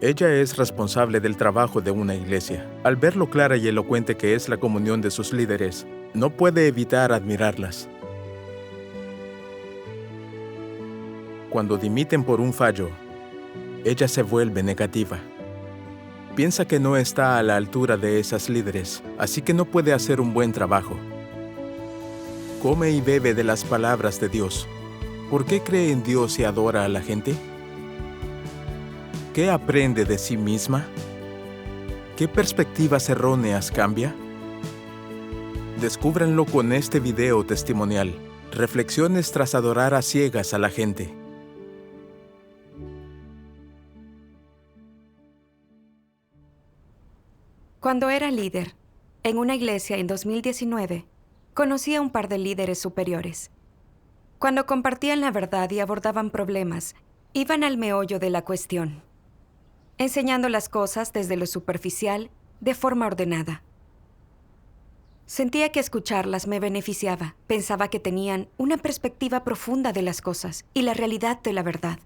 Ella es responsable del trabajo de una iglesia. Al ver lo clara y elocuente que es la comunión de sus líderes, no puede evitar admirarlas. Cuando dimiten por un fallo, ella se vuelve negativa. Piensa que no está a la altura de esas líderes, así que no puede hacer un buen trabajo. Come y bebe de las palabras de Dios. ¿Por qué cree en Dios y adora a la gente? ¿Qué aprende de sí misma? ¿Qué perspectivas erróneas cambia? Descúbranlo con este video testimonial. Reflexiones tras adorar a ciegas a la gente. Cuando era líder en una iglesia en 2019, conocí a un par de líderes superiores. Cuando compartían la verdad y abordaban problemas, iban al meollo de la cuestión, enseñando las cosas desde lo superficial, de forma ordenada. Sentía que escucharlas me beneficiaba. Pensaba que tenían una perspectiva profunda de las cosas y la realidad de la verdad.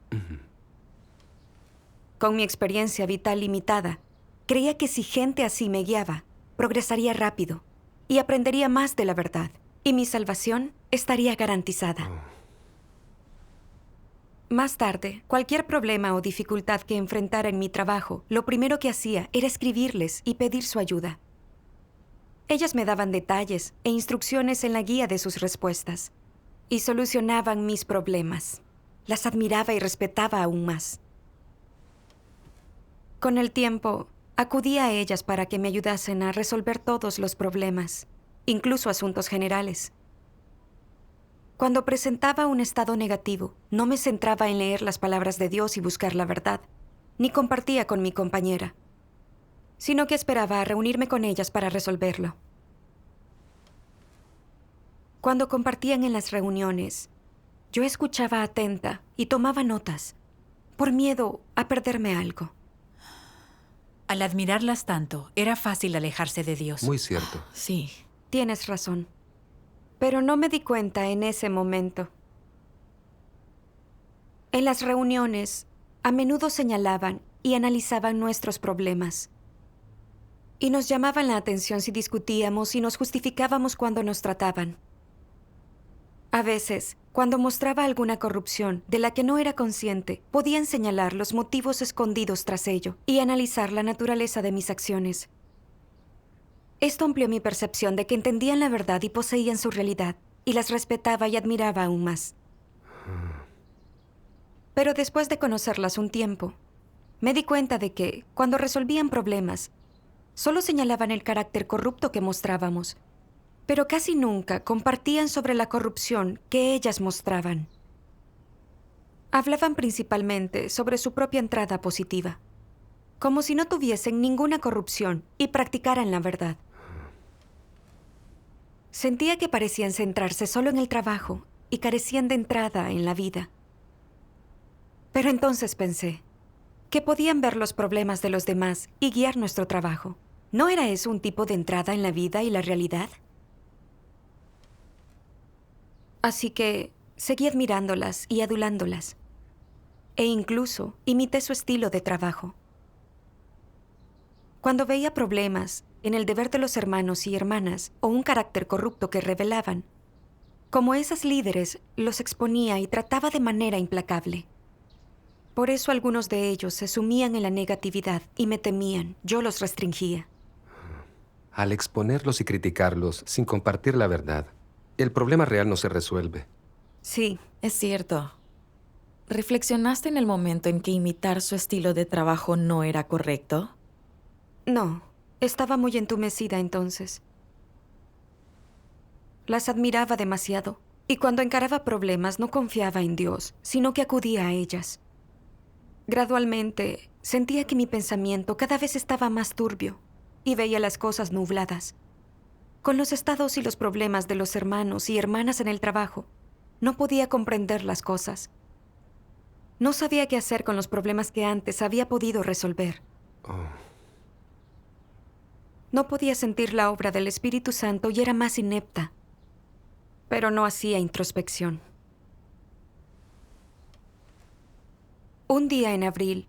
Con mi experiencia vital limitada, creía que si gente así me guiaba, progresaría rápido y aprendería más de la verdad, y mi salvación estaría garantizada. Más tarde, cualquier problema o dificultad que enfrentara en mi trabajo, lo primero que hacía era escribirles y pedir su ayuda. Ellas me daban detalles e instrucciones en la guía de sus respuestas y solucionaban mis problemas. Las admiraba y respetaba aún más. Con el tiempo, acudí a ellas para que me ayudasen a resolver todos los problemas, incluso asuntos generales. Cuando presentaba un estado negativo, no me centraba en leer las palabras de Dios y buscar la verdad, ni compartía con mi compañera, sino que esperaba a reunirme con ellas para resolverlo. Cuando compartían en las reuniones, yo escuchaba atenta y tomaba notas, por miedo a perderme algo. Al admirarlas tanto, era fácil alejarse de Dios. Muy cierto. Sí. Tienes razón. Pero no me di cuenta en ese momento. En las reuniones, a menudo señalaban y analizaban nuestros problemas. Y nos llamaban la atención si discutíamos y nos justificábamos cuando nos trataban. A veces, cuando mostraba alguna corrupción de la que no era consciente, podían señalar los motivos escondidos tras ello y analizar la naturaleza de mis acciones. Esto amplió mi percepción de que entendían la verdad y poseían su realidad, y las respetaba y admiraba aún más. Pero después de conocerlas un tiempo, me di cuenta de que, cuando resolvían problemas, solo señalaban el carácter corrupto que mostrábamos, pero casi nunca compartían sobre la corrupción que ellas mostraban. Hablaban principalmente sobre su propia entrada positiva, como si no tuviesen ninguna corrupción y practicaran la verdad. Sentía que parecían centrarse solo en el trabajo y carecían de entrada en la vida. Pero entonces pensé que podían ver los problemas de los demás y guiar nuestro trabajo. ¿No era eso un tipo de entrada en la vida y la realidad? Así que seguí admirándolas y adulándolas. E incluso imité su estilo de trabajo. Cuando veía problemas en el deber de los hermanos y hermanas o un carácter corrupto que revelaban, como esas líderes los exponía y trataba de manera implacable. Por eso algunos de ellos se sumían en la negatividad y me temían. Yo los restringía. Al exponerlos y criticarlos sin compartir la verdad, el problema real no se resuelve. Sí. Es cierto. ¿Reflexionaste en el momento en que imitar su estilo de trabajo no era correcto? No, estaba muy entumecida entonces. Las admiraba demasiado, y cuando encaraba problemas no confiaba en Dios, sino que acudía a ellas. Gradualmente, sentía que mi pensamiento cada vez estaba más turbio, y veía las cosas nubladas. Con los estados y los problemas de los hermanos y hermanas en el trabajo, no podía comprender las cosas. No sabía qué hacer con los problemas que antes había podido resolver. No podía sentir la obra del Espíritu Santo y era más inepta. Pero no hacía introspección. Un día en abril,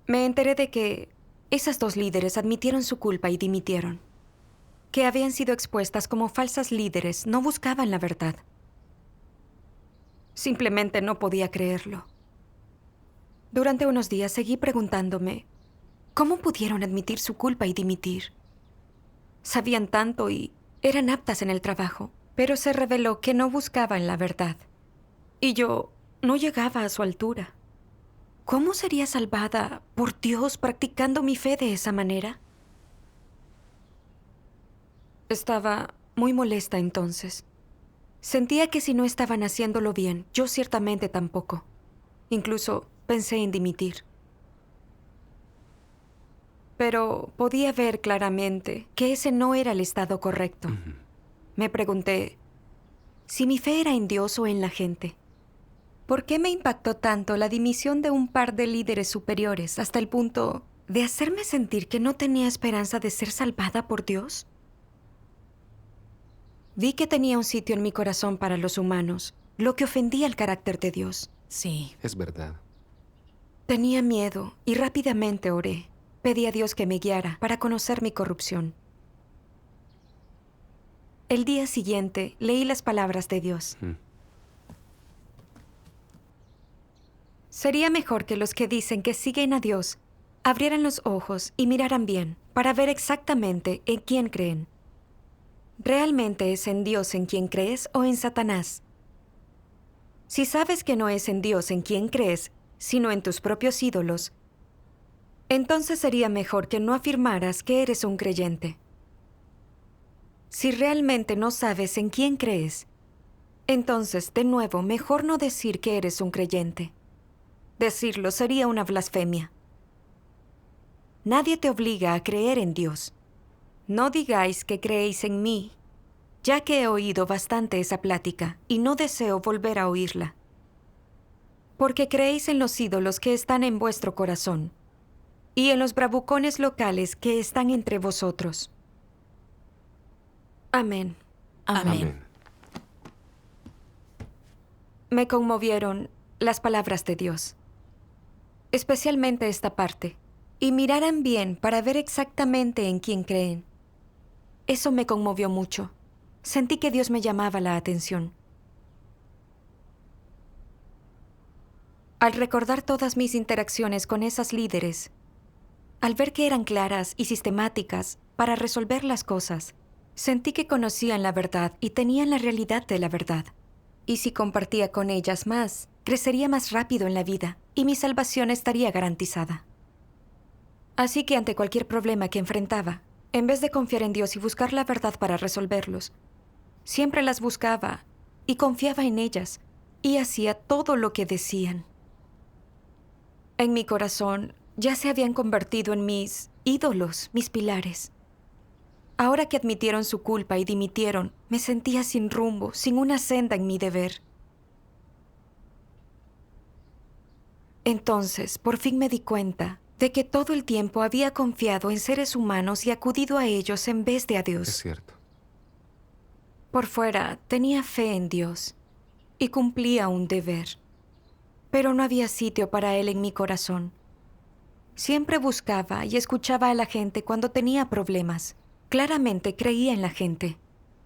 Me enteré de que esas dos líderes admitieron su culpa y dimitieron. Que habían sido expuestas como falsas líderes, no buscaban la verdad. Simplemente no podía creerlo. Durante unos días seguí preguntándome, ¿cómo pudieron admitir su culpa y dimitir? Sabían tanto y eran aptas en el trabajo, pero se reveló que no buscaban la verdad. Y yo no llegaba a su altura. ¿Cómo sería salvada por Dios practicando mi fe de esa manera? Estaba muy molesta entonces. Sentía que si no estaban haciéndolo bien, yo ciertamente tampoco. Incluso pensé en dimitir. Pero podía ver claramente que ese no era el estado correcto. Me pregunté si mi fe era en Dios o en la gente. ¿Por qué me impactó tanto la dimisión de un par de líderes superiores hasta el punto de hacerme sentir que no tenía esperanza de ser salvada por Dios? Vi que tenía un sitio en mi corazón para los humanos, lo que ofendía el carácter de Dios. Sí. Es verdad. Tenía miedo y rápidamente oré. Pedí a Dios que me guiara para conocer mi corrupción. El día siguiente leí las palabras de Dios. Sería mejor que los que dicen que siguen a Dios abrieran los ojos y miraran bien para ver exactamente en quién creen. ¿Realmente es en Dios en quien crees o en Satanás? Si sabes que no es en Dios en quien crees, sino en tus propios ídolos, entonces sería mejor que no afirmaras que eres un creyente. Si realmente no sabes en quién crees, entonces, de nuevo, mejor no decir que eres un creyente. Decirlo sería una blasfemia. Nadie te obliga a creer en Dios. No digáis que creéis en mí, ya que he oído bastante esa plática y no deseo volver a oírla. Porque creéis en los ídolos que están en vuestro corazón y en los bravucones locales que están entre vosotros. Amén. Amén. Me conmovieron las palabras de Dios, especialmente esta parte. Y miraran bien para ver exactamente en quién creen. Eso me conmovió mucho. Sentí que Dios me llamaba la atención. Al recordar todas mis interacciones con esas líderes, al ver que eran claras y sistemáticas para resolver las cosas, sentí que conocían la verdad y tenían la realidad de la verdad. Y si compartía con ellas más, crecería más rápido en la vida y mi salvación estaría garantizada. Así que ante cualquier problema que enfrentaba, en vez de confiar en Dios y buscar la verdad para resolverlos, siempre las buscaba y confiaba en ellas y hacía todo lo que decían. En mi corazón ya se habían convertido en mis ídolos, mis pilares. Ahora que admitieron su culpa y dimitieron, me sentía sin rumbo, sin una senda en mi deber. Entonces, por fin me di cuenta de que todo el tiempo había confiado en seres humanos y acudido a ellos en vez de a Dios. Es cierto. Por fuera, tenía fe en Dios y cumplía un deber. Pero no había sitio para Él en mi corazón. Siempre buscaba y escuchaba a la gente cuando tenía problemas. Claramente creía en la gente,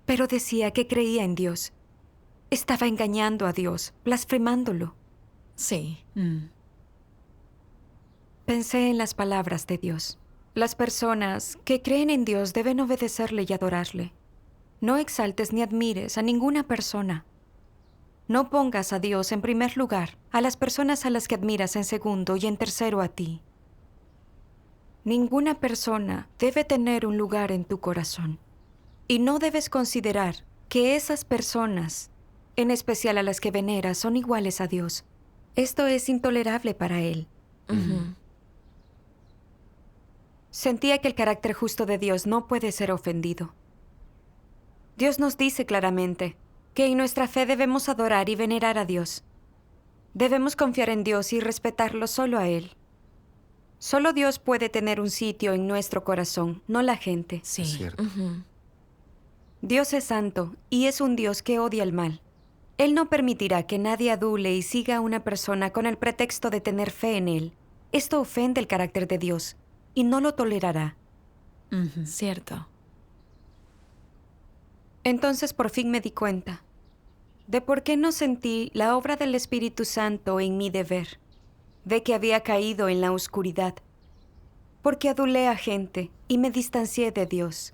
pero decía que creía en Dios. Estaba engañando a Dios, blasfemándolo. Sí. Pensé en las palabras de Dios. Las personas que creen en Dios deben obedecerle y adorarle. No exaltes ni admires a ninguna persona. No pongas a Dios en primer lugar, a las personas a las que admiras en segundo y en tercero a ti. Ninguna persona debe tener un lugar en tu corazón. Y no debes considerar que esas personas, en especial a las que veneras, son iguales a Dios. Esto es intolerable para Él. Sentía que el carácter justo de Dios no puede ser ofendido. Dios nos dice claramente que en nuestra fe debemos adorar y venerar a Dios. Debemos confiar en Dios y respetarlo solo a Él. Solo Dios puede tener un sitio en nuestro corazón, no la gente. Sí. Es cierto. Dios es santo y es un Dios que odia el mal. Él no permitirá que nadie adule y siga a una persona con el pretexto de tener fe en Él. esto ofende el carácter de Dios y no lo tolerará. Cierto. Entonces por fin me di cuenta de por qué no sentí la obra del Espíritu Santo en mi deber, de que había caído en la oscuridad, porque adulé a gente y me distancié de Dios.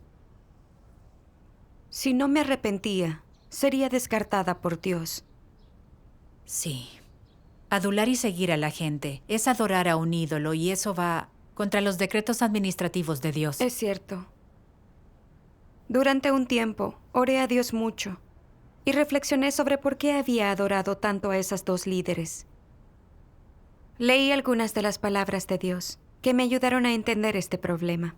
Si no me arrepentía, sería descartada por Dios. Sí. Adular y seguir a la gente es adorar a un ídolo y eso va contra los decretos administrativos de Dios. Es cierto. Durante un tiempo, oré a Dios mucho y reflexioné sobre por qué había adorado tanto a esas dos líderes. Leí algunas de las palabras de Dios que me ayudaron a entender este problema.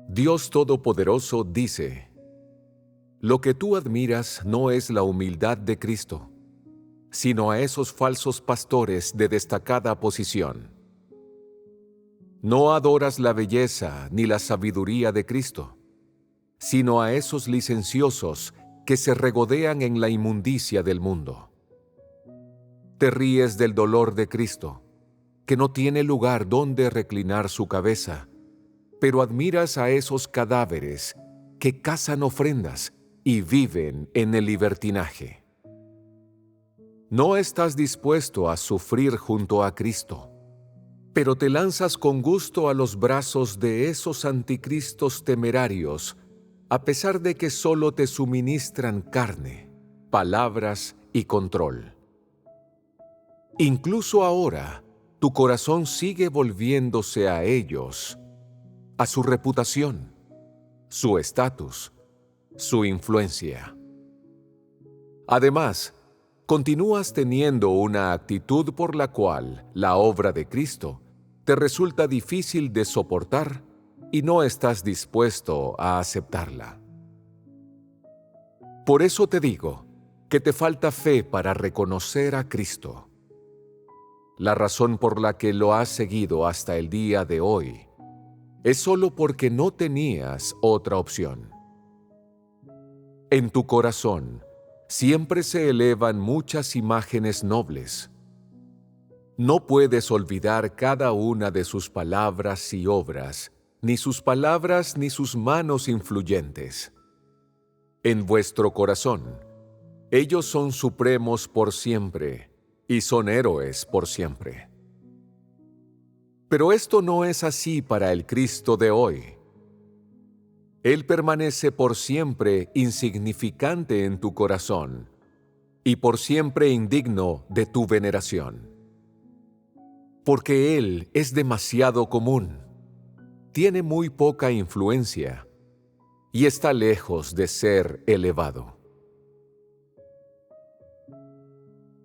Dios Todopoderoso dice: lo que tú admiras no es la humildad de Cristo, sino a esos falsos pastores de destacada posición. No adoras la belleza ni la sabiduría de Cristo, sino a esos licenciosos que se regodean en la inmundicia del mundo. Te ríes del dolor de Cristo, que no tiene lugar donde reclinar su cabeza, pero admiras a esos cadáveres que cazan ofrendas y viven en el libertinaje. No estás dispuesto a sufrir junto a Cristo, pero te lanzas con gusto a los brazos de esos anticristos temerarios, a pesar de que solo te suministran carne, palabras y control. Incluso ahora, tu corazón sigue volviéndose a ellos, a su reputación, su estatus, su influencia. Además, continúas teniendo una actitud por la cual la obra de Cristo te resulta difícil de soportar y no estás dispuesto a aceptarla. Por eso te digo que te falta fe para reconocer a Cristo. La razón por la que lo has seguido hasta el día de hoy es solo porque no tenías otra opción. En tu corazón siempre se elevan muchas imágenes nobles. No puedes olvidar cada una de sus palabras y obras, ni sus palabras ni sus manos influyentes. En vuestro corazón, ellos son supremos por siempre y son héroes por siempre. Pero esto no es así para el Cristo de hoy. Él permanece por siempre insignificante en tu corazón y por siempre indigno de tu veneración. Porque Él es demasiado común, tiene muy poca influencia y está lejos de ser elevado.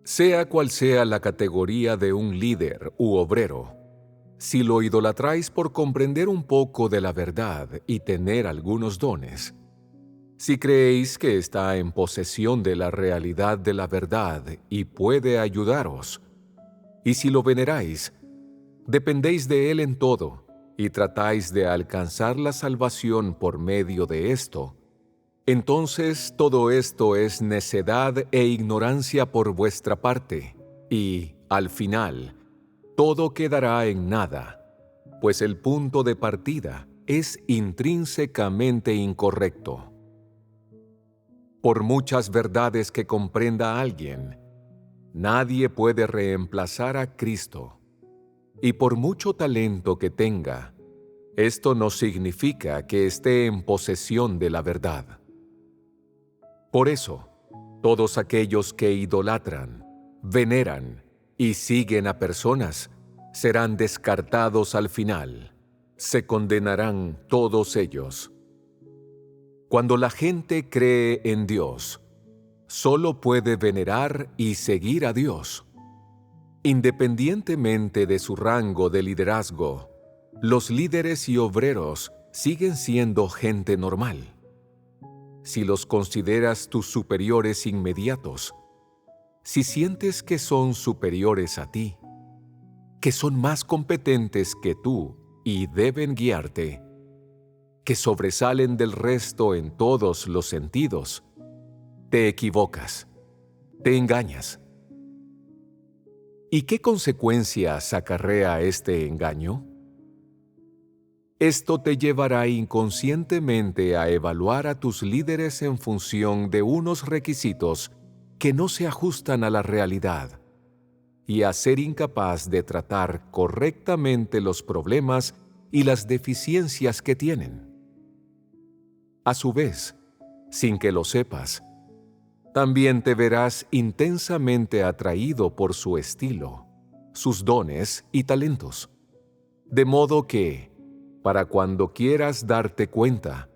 Sea cual sea la categoría de un líder u obrero, si lo idolatráis por comprender un poco de la verdad y tener algunos dones, si creéis que está en posesión de la realidad de la verdad y puede ayudaros, y si lo veneráis, dependéis de él en todo y tratáis de alcanzar la salvación por medio de esto, entonces todo esto es necedad e ignorancia por vuestra parte, y, al final, todo quedará en nada, pues el punto de partida es intrínsecamente incorrecto. Por muchas verdades que comprenda alguien, nadie puede reemplazar a Cristo. Y por mucho talento que tenga, esto no significa que esté en posesión de la verdad. Por eso, todos aquellos que idolatran, veneran y siguen a personas serán descartados al final. Se condenarán todos ellos. Cuando la gente cree en Dios, solo puede venerar y seguir a Dios. Independientemente de su rango de liderazgo, los líderes y obreros siguen siendo gente normal. Si los consideras tus superiores inmediatos, si sientes que son superiores a ti, que son más competentes que tú y deben guiarte, que sobresalen del resto en todos los sentidos, te equivocas. te engañas. ¿Y qué consecuencias acarrea este engaño? Esto te llevará inconscientemente a evaluar a tus líderes en función de unos requisitos que no se ajustan a la realidad y a ser incapaz de tratar correctamente los problemas y las deficiencias que tienen. A su vez, sin que lo sepas, también te verás intensamente atraído por su estilo, sus dones y talentos, de modo que, para cuando quieras darte cuenta,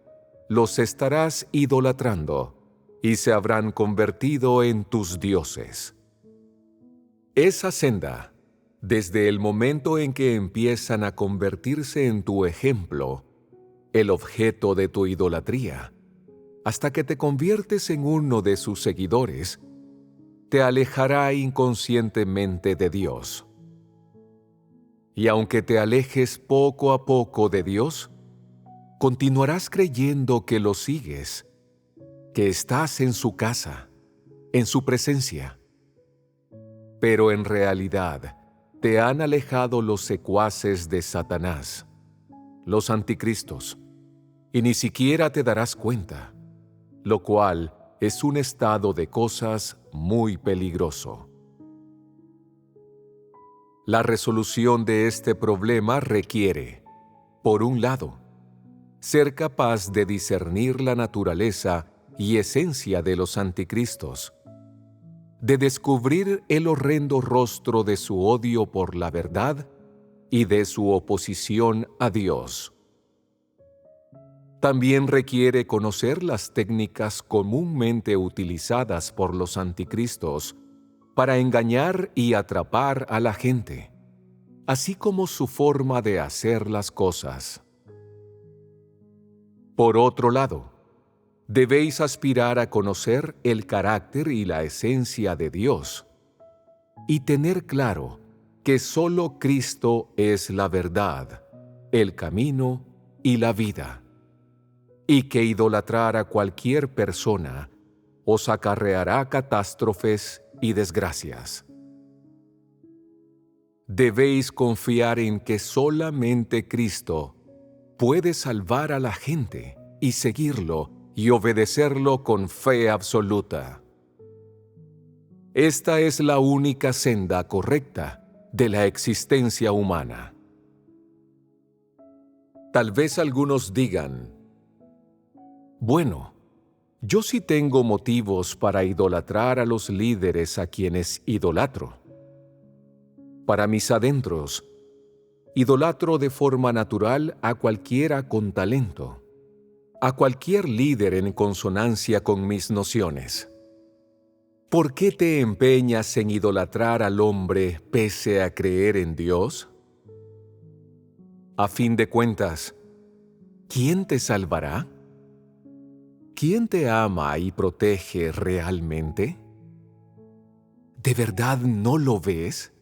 los estarás idolatrando y se habrán convertido en tus dioses. Esa senda, desde el momento en que empiezan a convertirse en tu ejemplo, el objeto de tu idolatría, hasta que te conviertes en uno de sus seguidores, te alejará inconscientemente de Dios. Y aunque te alejes poco a poco de Dios, continuarás creyendo que lo sigues, que estás en su casa, en su presencia. Pero en realidad, te han alejado los secuaces de Satanás, los anticristos, y ni siquiera te darás cuenta, lo cual es un estado de cosas muy peligroso. La resolución de este problema requiere, por un lado, ser capaz de discernir la naturaleza y esencia de los anticristos, de descubrir el horrendo rostro de su odio por la verdad y de su oposición a Dios. También requiere conocer las técnicas comúnmente utilizadas por los anticristos para engañar y atrapar a la gente, así como su forma de hacer las cosas. Por otro lado, debéis aspirar a conocer el carácter y la esencia de Dios y tener claro que solo Cristo es la verdad, el camino y la vida, y que idolatrar a cualquier persona os acarreará catástrofes y desgracias. Debéis confiar en que solamente Cristo puede salvar a la gente y seguirlo y obedecerlo con fe absoluta. Esta es la única senda correcta de la existencia humana. Tal vez algunos digan, bueno, yo sí tengo motivos para idolatrar a los líderes a quienes idolatro. Para mis adentros, idolatro de forma natural a cualquiera con talento, a cualquier líder en consonancia con mis nociones. ¿Por qué te empeñas en idolatrar al hombre pese a creer en Dios? A fin de cuentas, ¿quién te salvará? ¿Quién te ama y protege realmente? ¿De verdad no lo ves?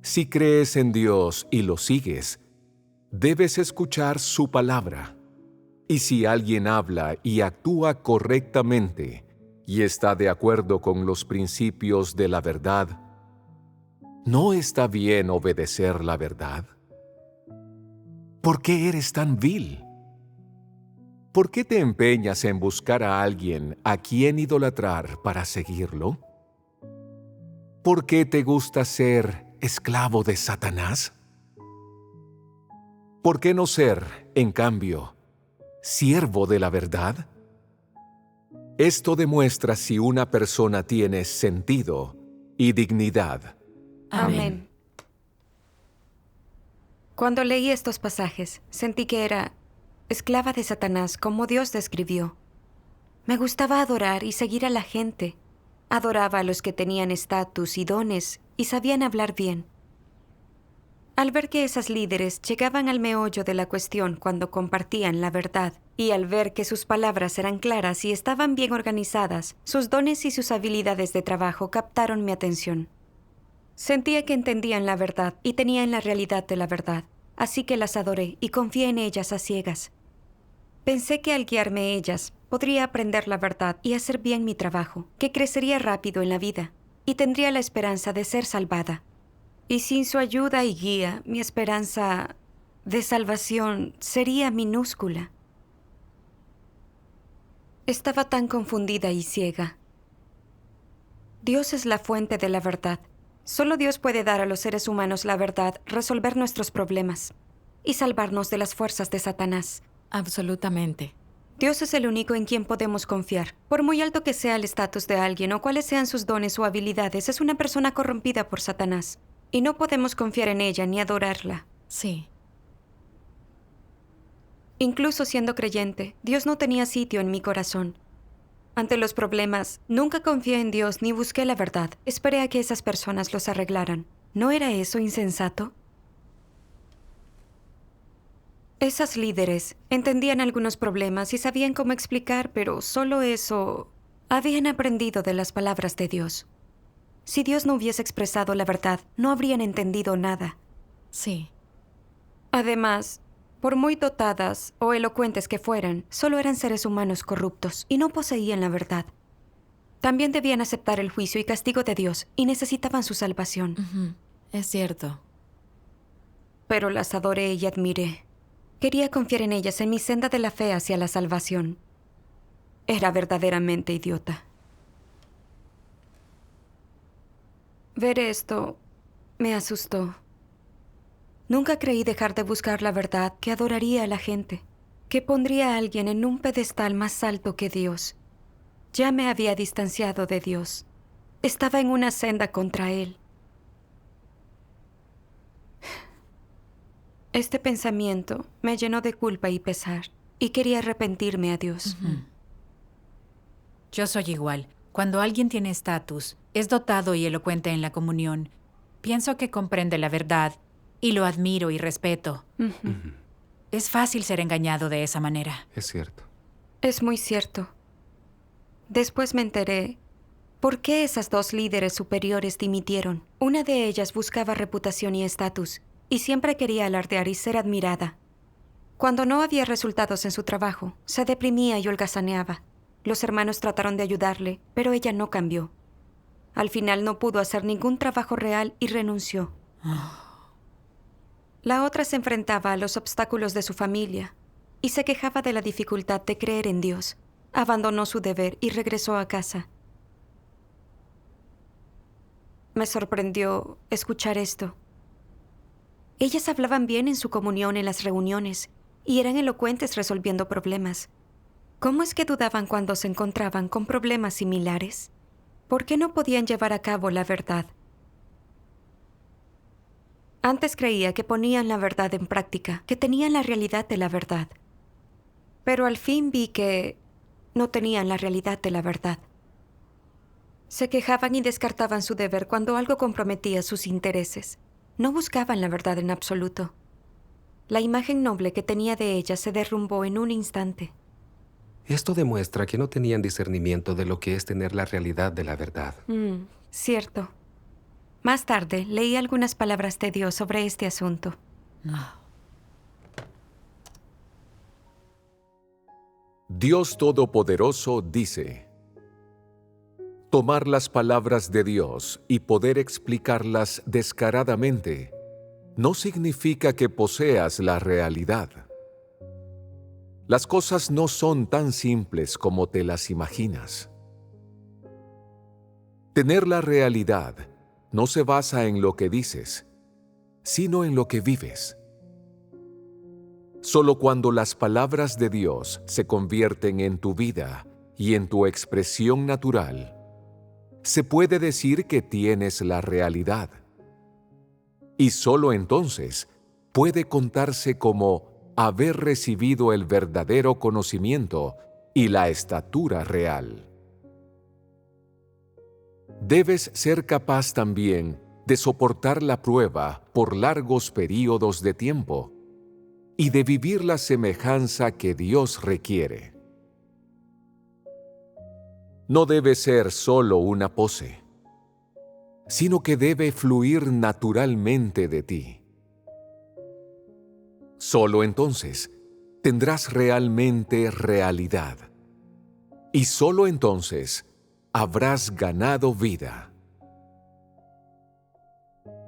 Si crees en Dios y lo sigues, debes escuchar su palabra. Y si alguien habla y actúa correctamente y está de acuerdo con los principios de la verdad, ¿no está bien obedecer la verdad? ¿Por qué eres tan vil? ¿Por qué te empeñas en buscar a alguien a quien idolatrar para seguirlo? ¿Por qué te gusta ser esclavo de Satanás? ¿Por qué no ser, en cambio, siervo de la verdad? Esto demuestra si una persona tiene sentido y dignidad. Amén. Cuando leí estos pasajes, sentí que era esclava de Satanás, como Dios describió. Me gustaba adorar y seguir a la gente. Adoraba a los que tenían estatus y dones y sabían hablar bien. Al ver que esas líderes llegaban al meollo de la cuestión cuando compartían la verdad, y al ver que sus palabras eran claras y estaban bien organizadas, sus dones y sus habilidades de trabajo captaron mi atención. Sentía que entendían la verdad y tenían la realidad de la verdad, así que las adoré y confié en ellas a ciegas. Pensé que al guiarme ellas, podría aprender la verdad y hacer bien mi trabajo, que crecería rápido en la vida y tendría la esperanza de ser salvada. Y sin su ayuda y guía, mi esperanza de salvación sería minúscula. Estaba tan confundida y ciega. Dios es la fuente de la verdad. Solo Dios puede dar a los seres humanos la verdad, resolver nuestros problemas y salvarnos de las fuerzas de Satanás. Absolutamente. Dios es el único en quien podemos confiar. Por muy alto que sea el estatus de alguien o cuáles sean sus dones o habilidades, es una persona corrompida por Satanás. Y no podemos confiar en ella ni adorarla. Sí. Incluso siendo creyente, Dios no tenía sitio en mi corazón. Ante los problemas, nunca confié en Dios ni busqué la verdad. Esperé a que esas personas los arreglaran. ¿No era eso insensato? Esas líderes entendían algunos problemas y sabían cómo explicar, pero solo eso habían aprendido de las palabras de Dios. Si Dios no hubiese expresado la verdad, no habrían entendido nada. Sí. Además, por muy dotadas o elocuentes que fueran, solo eran seres humanos corruptos y no poseían la verdad. También debían aceptar el juicio y castigo de Dios y necesitaban su salvación. Ujú. Es cierto. Pero las adoré y admiré. Quería confiar en ellas en mi senda de la fe hacia la salvación. Era verdaderamente idiota. Ver esto me asustó. Nunca creí dejar de buscar la verdad que adoraría a la gente, que pondría a alguien en un pedestal más alto que Dios. Ya me había distanciado de Dios. Estaba en una senda contra Él. Este pensamiento me llenó de culpa y pesar, y quería arrepentirme a Dios. Yo soy igual. Cuando alguien tiene estatus, es dotado y elocuente en la comunión, pienso que comprende la verdad y lo admiro y respeto. Es fácil ser engañado de esa manera. Es cierto. Es muy cierto. Después me enteré por qué esas dos líderes superiores dimitieron. Una de ellas buscaba reputación y estatus, y siempre quería alardear y ser admirada. Cuando no había resultados en su trabajo, se deprimía y holgazaneaba. Los hermanos trataron de ayudarle, pero ella no cambió. Al final no pudo hacer ningún trabajo real y renunció. La otra se enfrentaba a los obstáculos de su familia y se quejaba de la dificultad de creer en Dios. Abandonó su deber y regresó a casa. Me sorprendió escuchar esto. Ellas hablaban bien en su comunión en las reuniones y eran elocuentes resolviendo problemas. ¿Cómo es que dudaban cuando se encontraban con problemas similares? ¿Por qué no podían llevar a cabo la verdad? Antes creía que ponían la verdad en práctica, que tenían la realidad de la verdad. Pero al fin vi que no tenían la realidad de la verdad. Se quejaban y descartaban su deber cuando algo comprometía sus intereses. No buscaban la verdad en absoluto. La imagen noble que tenía de ella se derrumbó en un instante. Esto demuestra que no tenían discernimiento de lo que es tener la realidad de la verdad. Cierto. Más tarde, leí algunas palabras de Dios sobre este asunto. Dios Todopoderoso dice: tomar las palabras de Dios y poder explicarlas descaradamente no significa que poseas la realidad. Las cosas no son tan simples como te las imaginas. Tener la realidad no se basa en lo que dices, sino en lo que vives. Solo cuando las palabras de Dios se convierten en tu vida y en tu expresión natural, se puede decir que tienes la realidad. Y solo entonces puede contarse como haber recibido el verdadero conocimiento y la estatura real. Debes ser capaz también de soportar la prueba por largos períodos de tiempo y de vivir la semejanza que Dios requiere. No debe ser solo una pose, sino que debe fluir naturalmente de ti. Solo entonces tendrás realmente realidad, y solo entonces habrás ganado vida.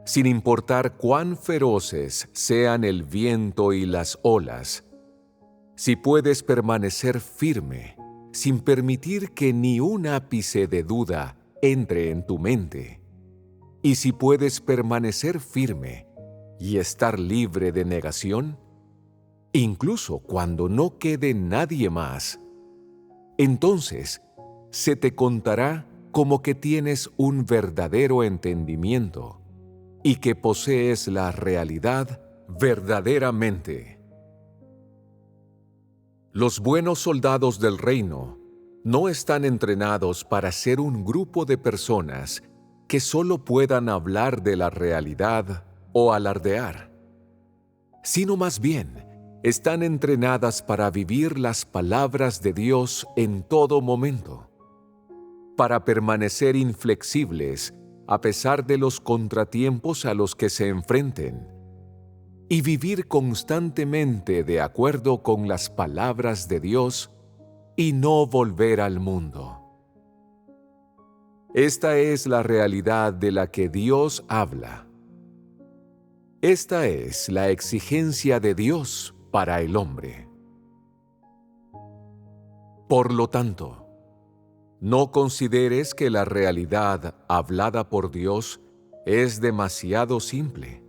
Sin importar cuán feroces sean el viento y las olas, si puedes permanecer firme, sin permitir que ni un ápice de duda entre en tu mente, y si puedes permanecer firme y estar libre de negación, incluso cuando no quede nadie más, entonces se te contará como que tienes un verdadero entendimiento y que posees la realidad verdaderamente. Los buenos soldados del reino no están entrenados para ser un grupo de personas que solo puedan hablar de la realidad o alardear, sino más bien están entrenadas para vivir las palabras de Dios en todo momento, para permanecer inflexibles a pesar de los contratiempos a los que se enfrenten, y vivir constantemente de acuerdo con las palabras de Dios y no volver al mundo. Esta es la realidad de la que Dios habla. Esta es la exigencia de Dios para el hombre. Por lo tanto, no consideres que la realidad hablada por Dios es demasiado simple.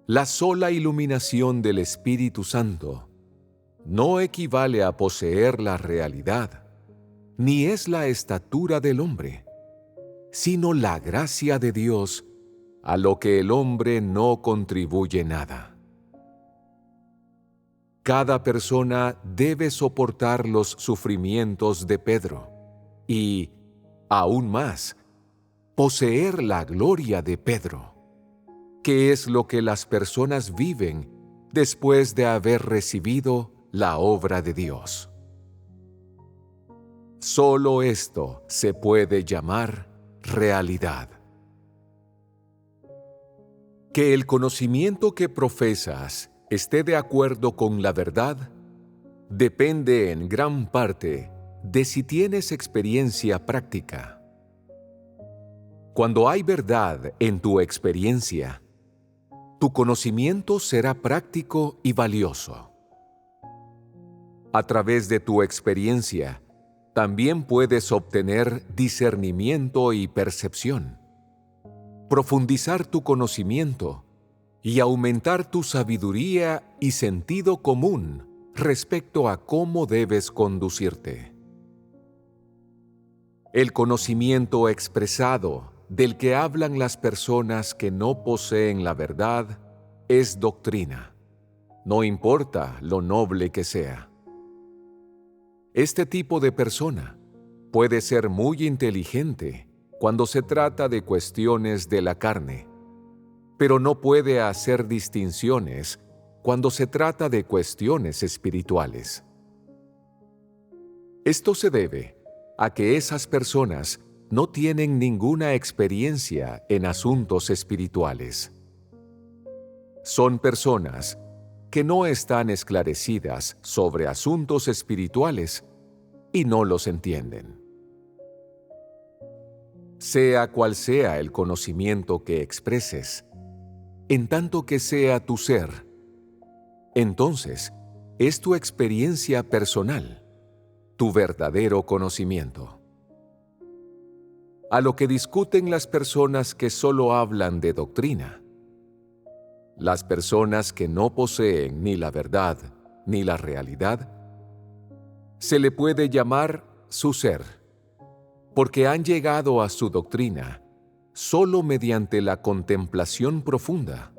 La sola iluminación del Espíritu Santo no equivale a poseer la realidad, ni es la estatura del hombre, sino la gracia de Dios, a lo que el hombre no contribuye nada. Cada persona debe soportar los sufrimientos de Pedro y, aún más, poseer la gloria de Pedro, que es lo que las personas viven después de haber recibido la obra de Dios. Solo esto se puede llamar realidad. Que el conocimiento que profesas esté de acuerdo con la verdad depende en gran parte de si tienes experiencia práctica. Cuando hay verdad en tu experiencia, tu conocimiento será práctico y valioso. A través de tu experiencia, también puedes obtener discernimiento y percepción, profundizar tu conocimiento y aumentar tu sabiduría y sentido común respecto a cómo debes conducirte. El conocimiento expresado del que hablan las personas que no poseen la verdad es doctrina, no importa lo noble que sea. Este tipo de persona puede ser muy inteligente cuando se trata de cuestiones de la carne, pero no puede hacer distinciones cuando se trata de cuestiones espirituales. Esto se debe a que esas personas no tienen ninguna experiencia en asuntos espirituales. Son personas que no están esclarecidas sobre asuntos espirituales y no los entienden. Sea cual sea el conocimiento que expreses, en tanto que sea tu ser, entonces es tu experiencia personal, tu verdadero conocimiento. A lo que discuten las personas que solo hablan de doctrina, las personas que no poseen ni la verdad ni la realidad, se le puede llamar su ser, porque han llegado a su doctrina solo mediante la contemplación profunda,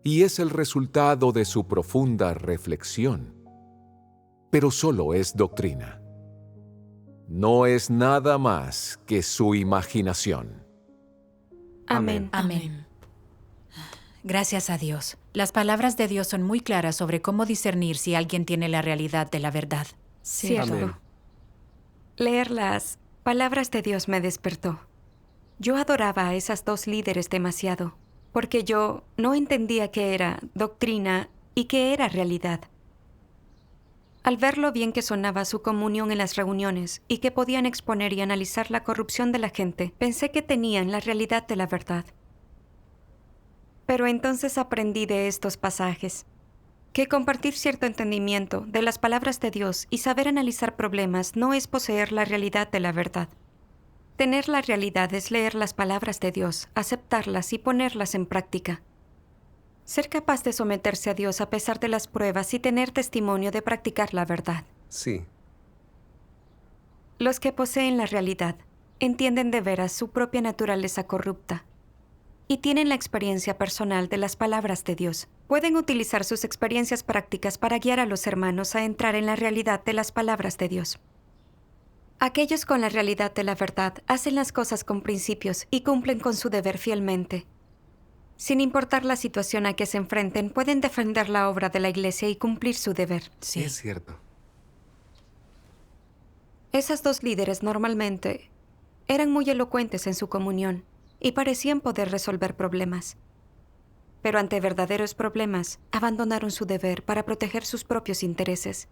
y es el resultado de su profunda reflexión. Pero solo es doctrina. No es nada más que su imaginación. Amén. Amén. Gracias a Dios. Las palabras de Dios son muy claras sobre cómo discernir si alguien tiene la realidad de la verdad. Cierto. Amén. Leer las palabras de Dios me despertó. Yo adoraba a esas dos líderes demasiado, porque yo no entendía qué era doctrina y qué era realidad. Al ver lo bien que sonaba su comunión en las reuniones y que podían exponer y analizar la corrupción de la gente, pensé que tenían la realidad de la verdad. Pero entonces aprendí de estos pasajes que compartir cierto entendimiento de las palabras de Dios y saber analizar problemas no es poseer la realidad de la verdad. Tener la realidad es leer las palabras de Dios, aceptarlas y ponerlas en práctica. Ser capaz de someterse a Dios a pesar de las pruebas y tener testimonio de practicar la verdad. Sí. Los que poseen la realidad entienden de veras su propia naturaleza corrupta y tienen la experiencia personal de las palabras de Dios. Pueden utilizar sus experiencias prácticas para guiar a los hermanos a entrar en la realidad de las palabras de Dios. Aquellos con la realidad de la verdad hacen las cosas con principios y cumplen con su deber fielmente. Sin importar la situación a que se enfrenten, pueden defender la obra de la Iglesia y cumplir su deber. Sí. Es cierto. Esas dos líderes normalmente eran muy elocuentes en su comunión y parecían poder resolver problemas. Pero ante verdaderos problemas, abandonaron su deber para proteger sus propios intereses.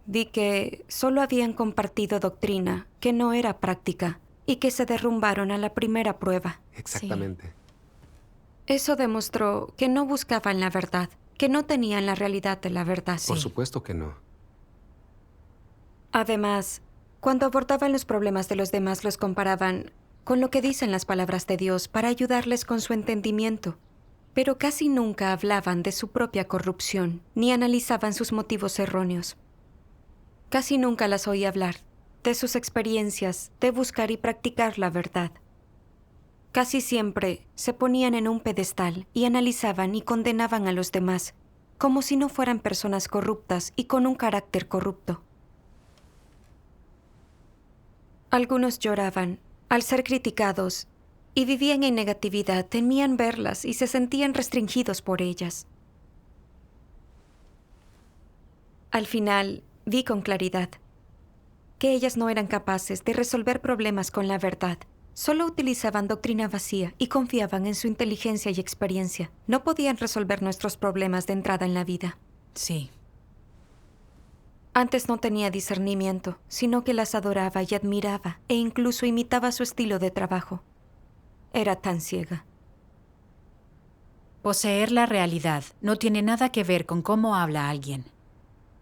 Vi que solo habían compartido doctrina que no era práctica y que se derrumbaron a la primera prueba. Exactamente. Eso demostró que no buscaban la verdad, que no tenían la realidad de la verdad. Por supuesto que no. Además, cuando abordaban los problemas de los demás, los comparaban con lo que dicen las palabras de Dios para ayudarles con su entendimiento. Pero casi nunca hablaban de su propia corrupción, ni analizaban sus motivos erróneos. Casi nunca las oí hablar de sus experiencias de buscar y practicar la verdad. Casi siempre se ponían en un pedestal y analizaban y condenaban a los demás, como si no fueran personas corruptas y con un carácter corrupto. Algunos lloraban al ser criticados y vivían en negatividad, temían verlas y se sentían restringidos por ellas. Al final, vi con claridad que ellas no eran capaces de resolver problemas con la verdad. Solo utilizaban doctrina vacía y confiaban en su inteligencia y experiencia. No podían resolver nuestros problemas de entrada en la vida. Sí. Antes no tenía discernimiento, sino que las adoraba y admiraba, e incluso imitaba su estilo de trabajo. Era tan ciega. Poseer la realidad no tiene nada que ver con cómo habla alguien.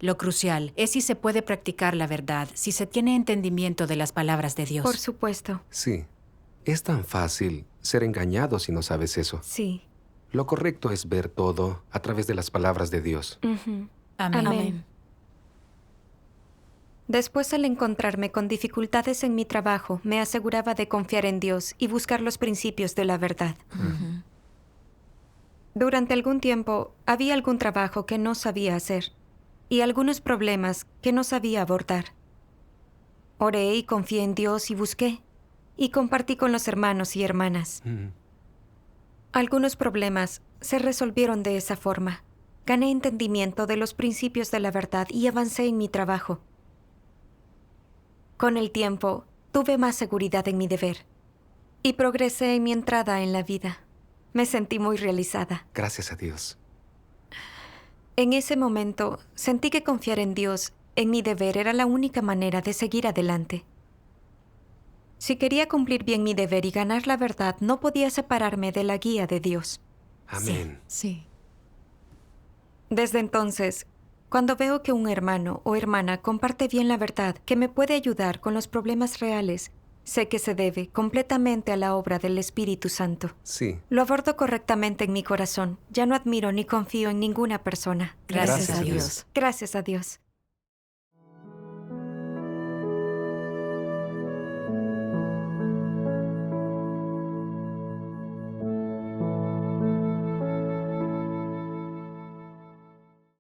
Lo crucial es si se puede practicar la verdad, si se tiene entendimiento de las palabras de Dios. Por supuesto. Sí. Es tan fácil ser engañado si no sabes eso. Sí. Lo correcto es ver todo a través de las palabras de Dios. Ujú. Amén. Amén. Después, al encontrarme con dificultades en mi trabajo, me aseguraba de confiar en Dios y buscar los principios de la verdad. Durante algún tiempo, había algún trabajo que no sabía hacer y algunos problemas que no sabía abordar. Oré y confié en Dios y busqué, y compartí con los hermanos y hermanas. Algunos problemas se resolvieron de esa forma. Gané entendimiento de los principios de la verdad y avancé en mi trabajo. Con el tiempo, tuve más seguridad en mi deber y progresé en mi entrada en la vida. Me sentí muy realizada. Gracias a Dios. En ese momento, sentí que confiar en Dios, en mi deber, era la única manera de seguir adelante. Si quería cumplir bien mi deber y ganar la verdad, no podía separarme de la guía de Dios. Amén. Sí. Desde entonces, cuando veo que un hermano o hermana comparte bien la verdad que me puede ayudar con los problemas reales, sé que se debe completamente a la obra del Espíritu Santo. Sí. Lo abordo correctamente en mi corazón. Ya no admiro ni confío en ninguna persona. Gracias Gracias a a Dios. Dios. Gracias a Dios.